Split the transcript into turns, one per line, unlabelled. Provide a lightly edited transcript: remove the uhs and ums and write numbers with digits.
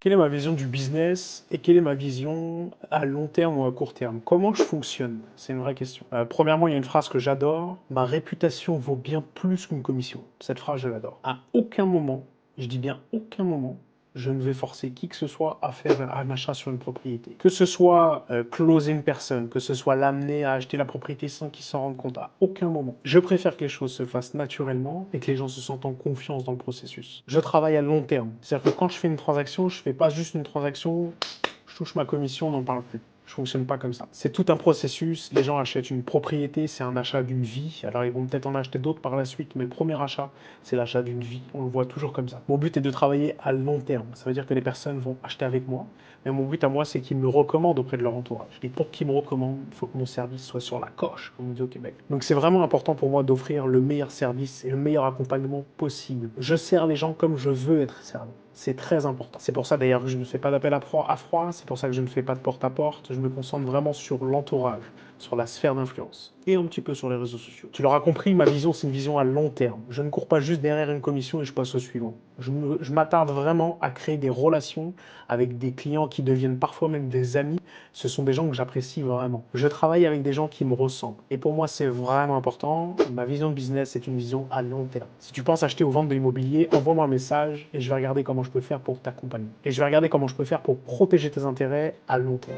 Quelle est ma vision du business et quelle est ma vision à long terme ou à court terme? Comment je fonctionne? C'est une vraie question. Premièrement, il y a une phrase que j'adore. Ma réputation vaut bien plus qu'une commission. Cette phrase, je l'adore. À aucun moment, je dis bien aucun moment, je ne vais forcer qui que ce soit à faire un achat sur une propriété. Que ce soit closer une personne, que ce soit l'amener à acheter la propriété sans qu'il s'en rende compte, à aucun moment. Je préfère que les choses se fassent naturellement et que les gens se sentent en confiance dans le processus. Je travaille à long terme. C'est-à-dire que quand je fais une transaction, je fais pas juste une transaction, je touche ma commission, on n'en parle plus. Je fonctionne pas comme ça. C'est tout un processus. Les gens achètent une propriété, c'est un achat d'une vie. Alors ils vont peut-être en acheter d'autres par la suite, mais le premier achat, c'est l'achat d'une vie. On le voit toujours comme ça. Mon but est de travailler à long terme. Ça veut dire que les personnes vont acheter avec moi. Mais mon but à moi, c'est qu'ils me recommandent auprès de leur entourage. Et pour qu'ils me recommandent, il faut que mon service soit sur la coche, comme on dit au Québec. Donc c'est vraiment important pour moi d'offrir le meilleur service et le meilleur accompagnement possible. Je sers les gens comme je veux être servi. C'est très important. C'est pour ça d'ailleurs que je ne fais pas d'appel à froid, c'est pour ça que je ne fais pas de porte-à-porte, je me concentre vraiment sur l'entourage, sur la sphère d'influence et un petit peu sur les réseaux sociaux. Tu l'auras compris, ma vision, c'est une vision à long terme. Je ne cours pas juste derrière une commission et je passe au suivant. Je m'attarde vraiment à créer des relations avec des clients qui deviennent parfois même des amis. Ce sont des gens que j'apprécie vraiment. Je travaille avec des gens qui me ressemblent. Et pour moi, c'est vraiment important. Ma vision de business, c'est une vision à long terme. Si tu penses acheter ou vendre de l'immobilier, envoie-moi un message et je vais regarder comment je peux faire pour t'accompagner. Et je vais regarder comment je peux faire pour protéger tes intérêts à long terme.